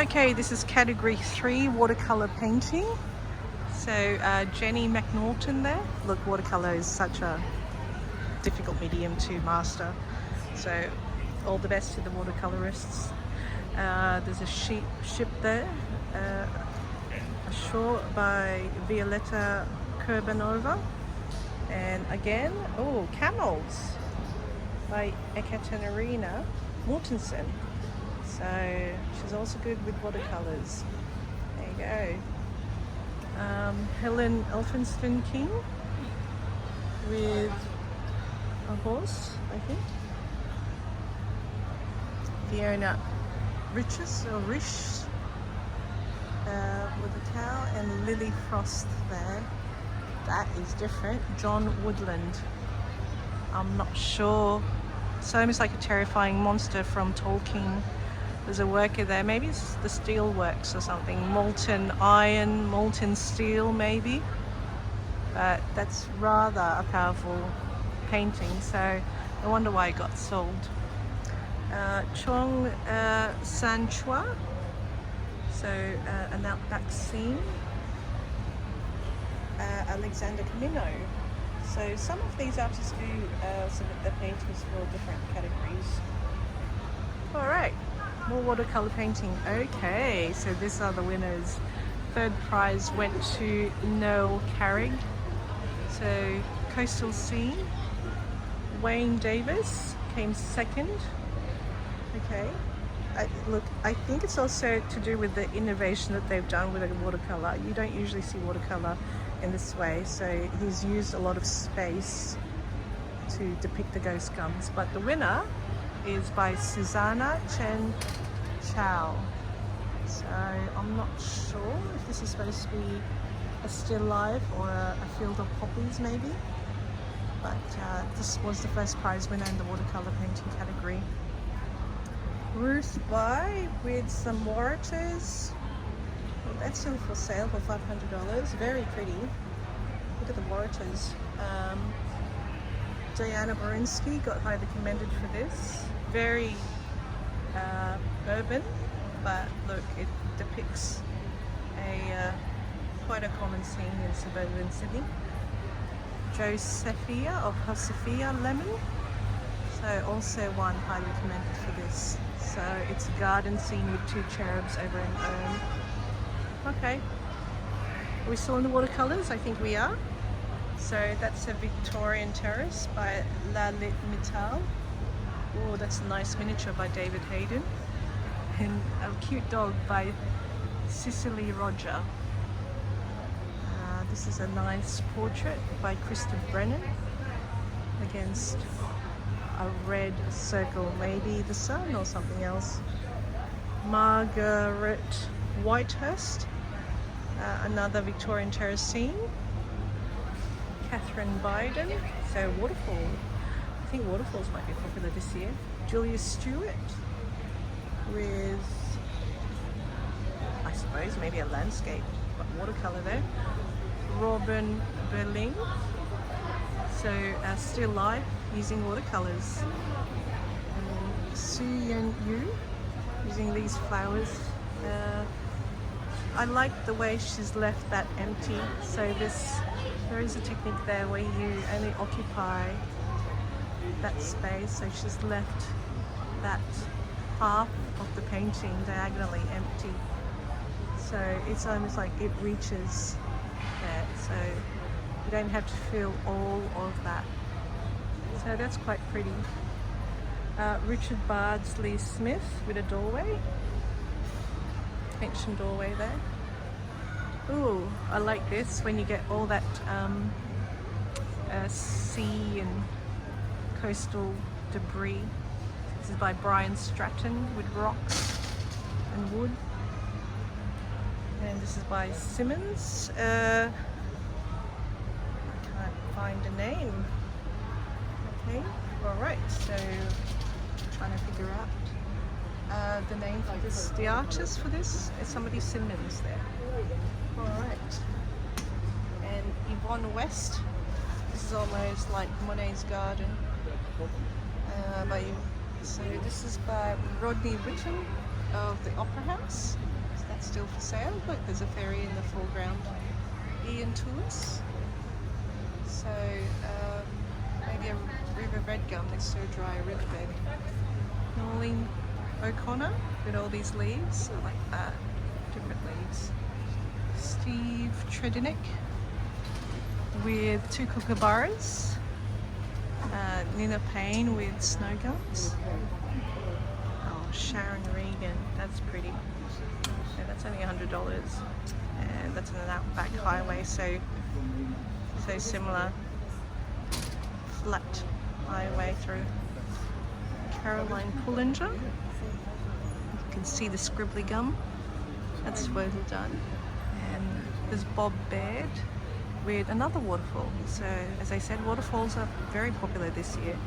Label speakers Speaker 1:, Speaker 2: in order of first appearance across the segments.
Speaker 1: Okay, this is category 3 watercolor painting. So Jenny McNaughton there. Look, watercolor is such a difficult medium to master. So all the best to the watercolorists. There's a ship there. A shore by Violetta Kurbanova. And again, oh, camels by Ekaterina Mortensen. So she's also good with watercolors. There you go. Helen Elphinstone King with a horse, I think. Fiona Riches or Rish with a cow, and Lily Frost there. That is different. John Woodland. I'm not sure. It's almost like a terrifying monster from Tolkien. There's a worker there. Maybe it's the steel works or something. Molten iron, molten steel maybe. But that's rather a powerful painting, so I wonder why it got sold. Chong San Chua. So an outback scene. Alexander Camino. So some of these artists do submit their paintings for different categories. All right, more watercolor painting. Okay, so these are the winners. Third prize went to Noel Carrig. So Coastal Scene. Wayne Davis came second. Okay. Look, I think it's also to do with the innovation that they've done with a watercolor. You don't usually see watercolor in this way, so he's used a lot of space to depict the ghost gums. But the winner is by Susanna Chen Chow. So I'm not sure if this is supposed to be a still life or a field of poppies maybe, but this was the first prize winner in the watercolor painting category. Ruth Bai with some Waratahs. Well, that's still for sale for $500. Very pretty. Look at the Waratahs. Diana Borinsky got highly commended for this. Very urban, but look, it depicts a quite a common scene in suburban Sydney. Josephia of Josephia Lemon. So also one highly commended for this. So it's a garden scene with two cherubs over an urn. Okay. Are we still in the watercolors? I think we are. So that's a Victorian Terrace by Lalit Mittal. Oh, that's a nice miniature by David Hayden. And a cute dog by Cicely Roger. This is a nice portrait by Krista Brennan against a red circle, maybe the sun or something else. Margaret Whitehurst, another Victorian Terrace scene. Catherine Biden, so waterfall. I think waterfalls might be popular this year. Julia Stewart with, I suppose, maybe a landscape, but watercolor there. Robin Berling, so still life using watercolors. Su Yen Yu using these flowers. I like the way she's left that empty. So there is a technique there where you only occupy that space. So she's left that half of the painting diagonally empty. So it's almost like it reaches there. So you don't have to fill all of that. So that's quite pretty. Richard Bardsley Smith with a doorway. Ancient doorway there. Ooh, I like this when you get all that sea and coastal debris. This is by Brian Stratton with rocks and wood. And this is by Simmons. I can't find a name. Okay, alright, so trying to figure out the name for this, the artist for this is somebody Simmons there. Alright, and Yvonne West, this is almost like Monet's Garden. So this is by Rodney Whitten of the Opera House. for sale. Look, there's a ferry in the foreground. Ian Tours. So maybe a river red gum next to a dry riverbed. Noreen O'Connor with all these leaves. I like that. Different leaves. Steve Tredinnick with two kookaburras. Nina Payne with snow gums. Oh, Sharon Regan, that's pretty. Yeah, that's only $100, and that's an outback highway, so similar. Flat highway through. Caroline Pullinger. You can see the scribbly gum. That's well done. And there's Bob Baird with another waterfall. So as I said, waterfalls are very popular this year.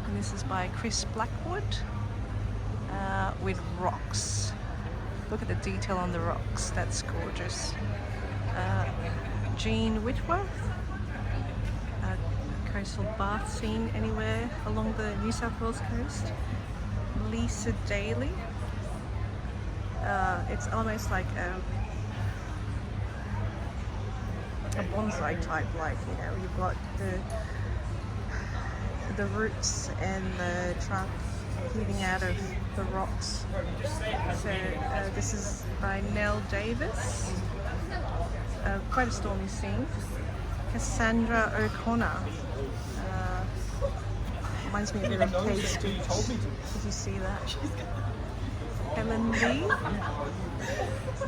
Speaker 1: And this is by Chris Blackwood with rocks. Look at the detail on the rocks, that's gorgeous. Jean Whitworth, coastal bath scene anywhere along the New South Wales coast. Lisa Daly. It's almost like a bonsai type, like, you know, you've got the roots and the trunk heaving out of the rocks. So this is by Nell Davis. Quite a stormy scene. Cassandra O'Connor. Reminds me a bit of Kate Stoops. Did you see that? Helen Lee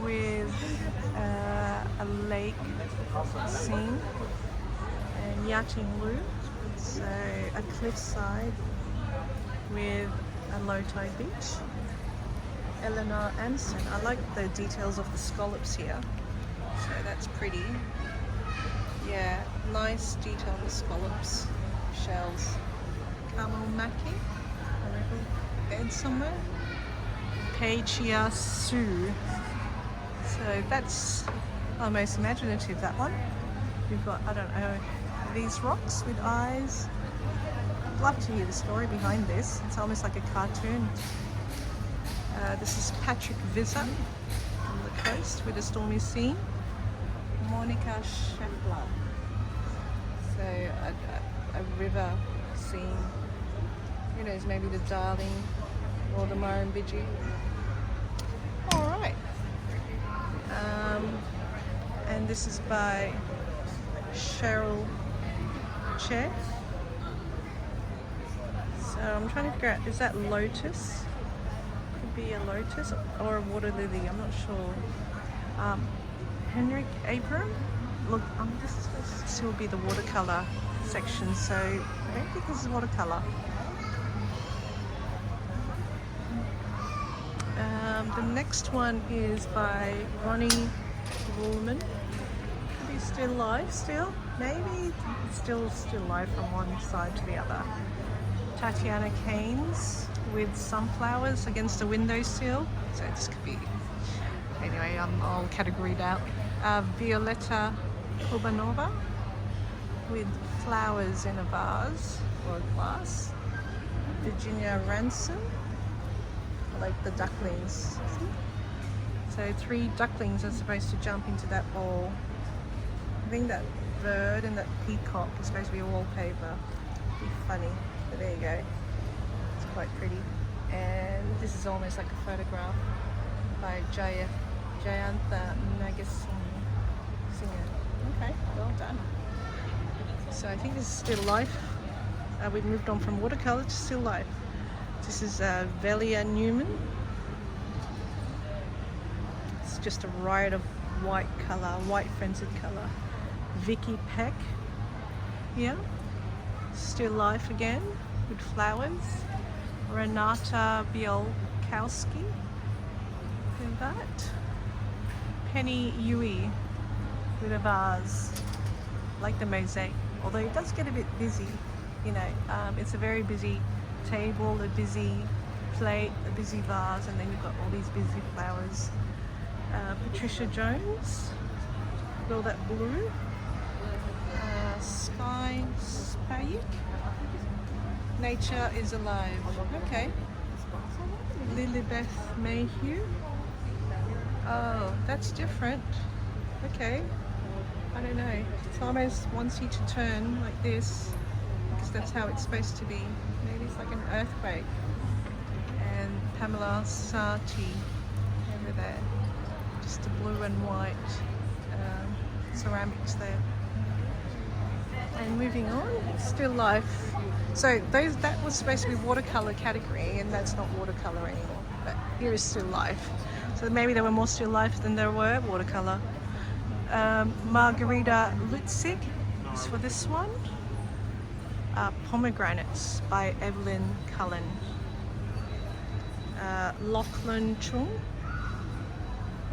Speaker 1: with a lake scene, and Yating Lu, so a cliffside with a low tide beach. Eleanor Anson, I like the details of the scallops here, so that's pretty. Yeah, nice detail on the scallops, shells. Carmel Mackie, a little bed somewhere. Peichia Sue. So that's almost imaginative, that one. We've got, I don't know, these rocks with eyes. I'd love to hear the story behind this. It's almost like a cartoon. This is Patrick Visser on the coast with a stormy scene. Monica Scheffler. So a river scene. Who knows, maybe the Darling or the Murrumbidgee. Alright. And this is by Cheryl Che. So I'm trying to figure out, is that lotus? Could be a lotus or a water lily, I'm not sure. Henrik Abram. Look, this will be the watercolour section, so I don't think this is watercolour. The next one is by Ronnie Woolman. Could be still live still. Maybe it's still live from one side to the other. Tatiana Keynes with sunflowers against a windowsill. So this could be, anyway, I'm all categoried out. Violetta Kubanova with flowers in a vase or a glass. Virginia Ransom. Like the ducklings. So 3 ducklings are supposed to jump into that ball. I think that bird and that peacock is supposed to be a wallpaper. Be funny, but there you go. It's quite pretty. And this is almost like a photograph by Jayantha Nagasinghe. Okay, well done. So I think this is still life. We've moved on from watercolour to still life. This is Velia Newman. It's just a riot of white colour, white frenzied colour. Vicky Peck here. Still life again with flowers. Renata Bielkowski. Look at that. Penny Yui with a vase. Like the mosaic. Although it does get a bit busy, you know. It's a very busy table, a busy plate, a busy vase, and then you've got all these busy flowers. Patricia Jones, all that blue. Sky Spayik, Nature is Alive. Okay, Beth Mayhew. Oh, that's different. Okay. I don't know. It almost wants you to turn like this because that's how it's supposed to be. Maybe it's like an earthquake. And Pamela Sati over there. Just the blue and white ceramics there. And moving on, still life. So that was supposed to be watercolor category, and that's not watercolor anymore. But here is still life. So maybe there were more still life than there were watercolor. Margarita Lutzig is for this one. Pomegranates by Evelyn Cullen. Lachlan Chung.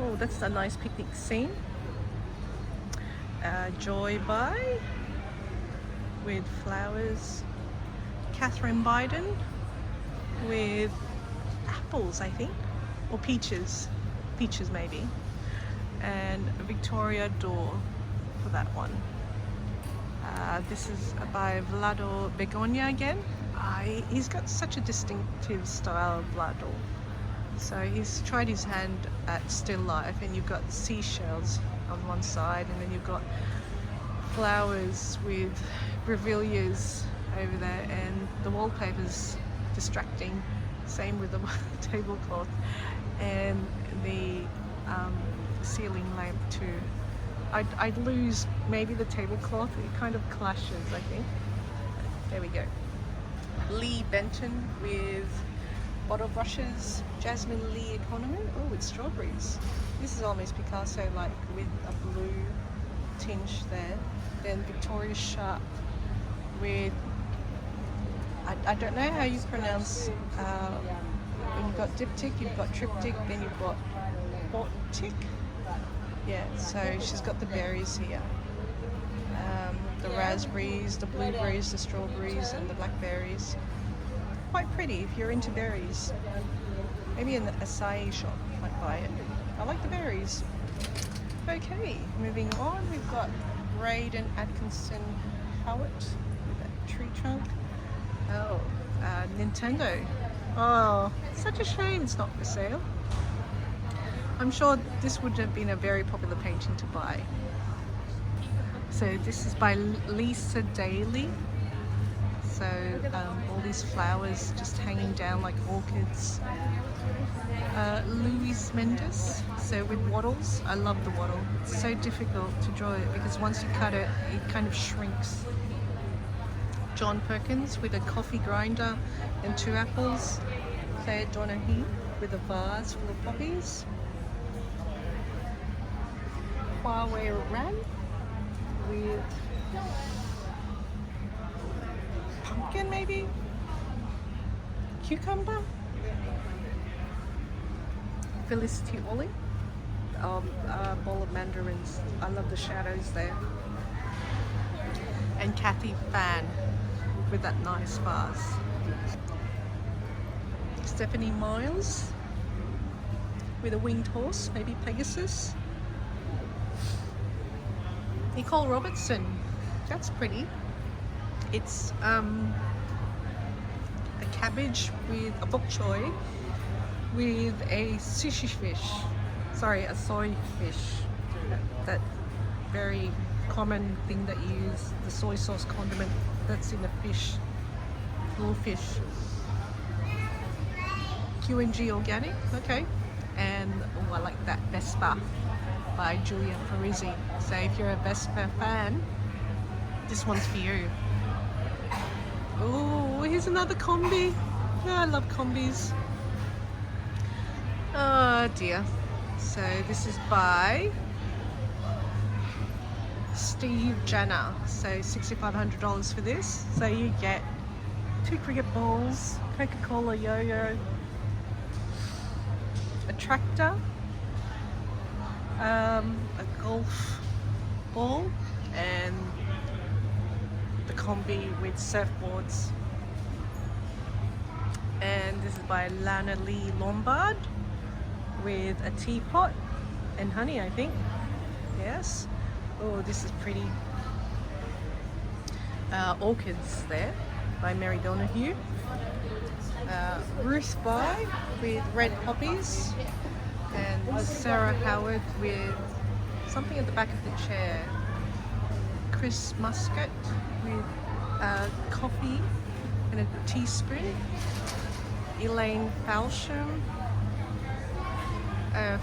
Speaker 1: Oh, that's a nice picnic scene. Joy by with flowers. Catherine Biden with apples, I think, or peaches maybe, and Victoria Dorr for that one. This is by Vlado Begonia again. He's got such a distinctive style, Vlado. So he's tried his hand at still life, and you've got seashells on one side, and then you've got flowers with brevilias over there, and the wallpaper's distracting. Same with the tablecloth and the ceiling lamp too. I'd lose maybe the tablecloth. It kind of clashes, I think. There we go. Lee Benton with bottle brushes. Jasmine Lee Economy. Oh, with strawberries. This is almost Picasso-like with a blue tinge there. Then Victoria Sharp with, I don't know how you pronounce, when you've got diptych, you've got triptych, then you've got portic. Yeah, so she's got the berries here. The raspberries, the blueberries, the strawberries, and the blackberries. Quite pretty if you're into berries. Maybe in the acai shop might buy it. I like the berries. Okay, moving on, we've got Braden Atkinson Howitt with that tree trunk. Oh, Nintendo. Oh, such a shame it's not for sale. I'm sure this would have been a very popular painting to buy. So this is by Lisa Daly. So all these flowers just hanging down like orchids. Luis Mendes, so with wattles. I love the wattle. It's so difficult to draw it because once you cut it, it kind of shrinks. John Perkins with a coffee grinder and 2 apples. Claire Donahue with a vase full of poppies. Huawei Ran with pumpkin maybe? Cucumber? Felicity Ollie, a bowl of mandarins. I love the shadows there. And Kathy Fan with that nice vase. Stephanie Miles with a winged horse, maybe Pegasus. Nicole Robertson, that's pretty. It's a cabbage with a bok choy with a sushi fish, a soy fish. That very common thing that you use, the soy sauce condiment that's in the fish, little fish. Q&G Organic, okay. And oh, I like that Vespa by Julia Parisi. So if you're a Vespa fan, this one's for you. Oh, here's another combi. Oh, I love combis. Oh dear. So this is by Steve Janner. So $6,500 for this. So you get 2 cricket balls, Coca-Cola yo-yo, a tractor, a golf ball, and the combi with surfboards. And this is by Lana Lee Lombard with a teapot and honey, I think. Yes. Oh, this is pretty. Orchids there by Mary Donahue. Ruth Bai with red poppies, and Sarah Howard with something at the back of the chair. Chris Muscat with coffee and a teaspoon. Elaine Falsham,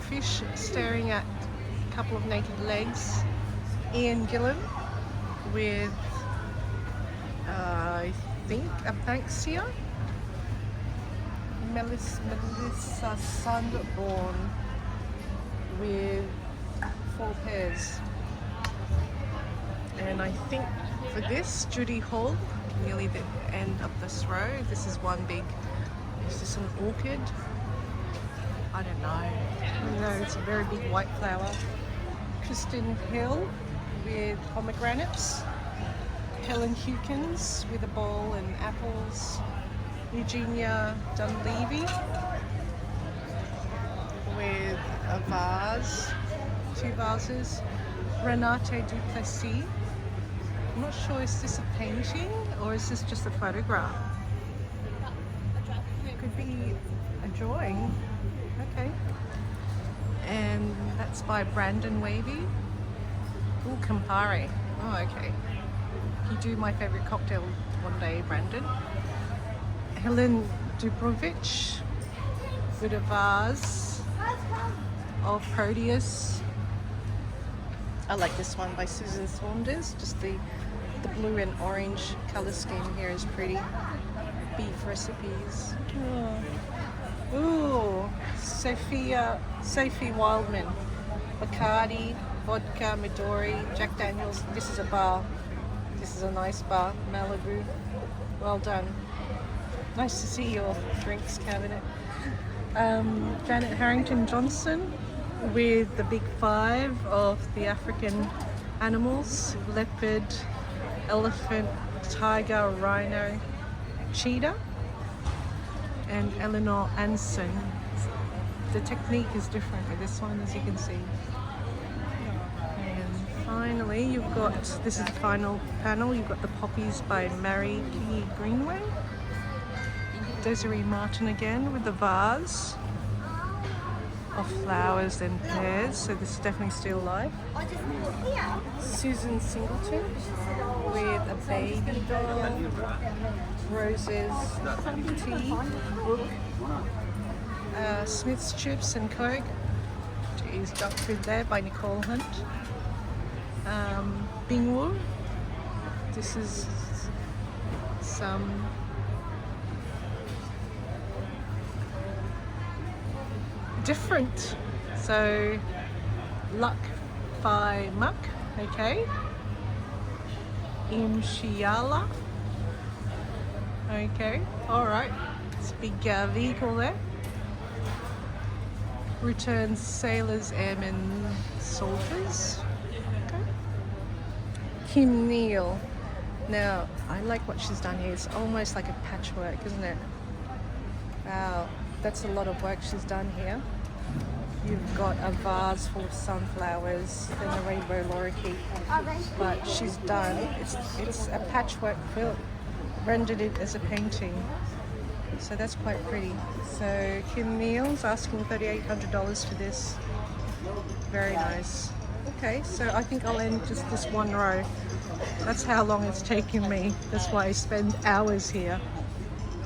Speaker 1: fish staring at a couple of naked legs. Ian Gillan with I think a Banksia. Melissa Sundborn with 4 pairs. And I think for this, Judy Hall, nearly the end of this row. This is one big, is this an orchid? I don't know. No, it's a very big white flower. Kristen Hill with pomegranates. Helen Hewkins with a bowl and apples. Eugenia Dunleavy with a vase, 2 vases. Renate Duplessis. I'm not sure, is this a painting or is this just a photograph? Could be a drawing. Okay. And that's by Brandon Wavy. Ooh, Campari. Oh, okay. You do my favorite cocktail one day, Brandon. Helen Dubrovich with a vase of Proteus. I like this one by Susan Saunders. Just the blue and orange color scheme here is pretty. Beef recipes. Oh. Ooh, Sophie Wildman. Bacardi, vodka, Midori, Jack Daniels. This is a bar. This is a nice bar. Malibu. Well done. Nice to see your drinks cabinet. Janet Harrington Johnson with the big 5 of the African animals: leopard, elephant, tiger, rhino, cheetah. And Eleanor Anson. The technique is different with this one, as you can see. And finally, you've got, this is the final panel, you've got the poppies by Mary Key Greenway. Desiree Martin again with the vase of flowers and pears, so this is definitely still life. Susan Singleton with a baby doll, roses, tea, book, Smith's Chips and Coke. Geez, junk food there by Nicole Hunt. Bingwu. This is some different. So Luck by Muck, okay. Imshiala, okay, alright. It's a big vehicle there. Returns Sailors, Airmen, Soldiers. Okay. Kim Neal. Now, I like what she's done here. It's almost like a patchwork, isn't it? Wow, that's a lot of work she's done here. You've got a vase full of sunflowers and a rainbow lorikeet. But she's done, it's a patchwork quilt, rendered it as a painting. So that's quite pretty. So Kim Neal's asking $3,800 for this. Very nice. Okay, so I think I'll end just this one row. That's how long it's taken me. That's why I spend hours here.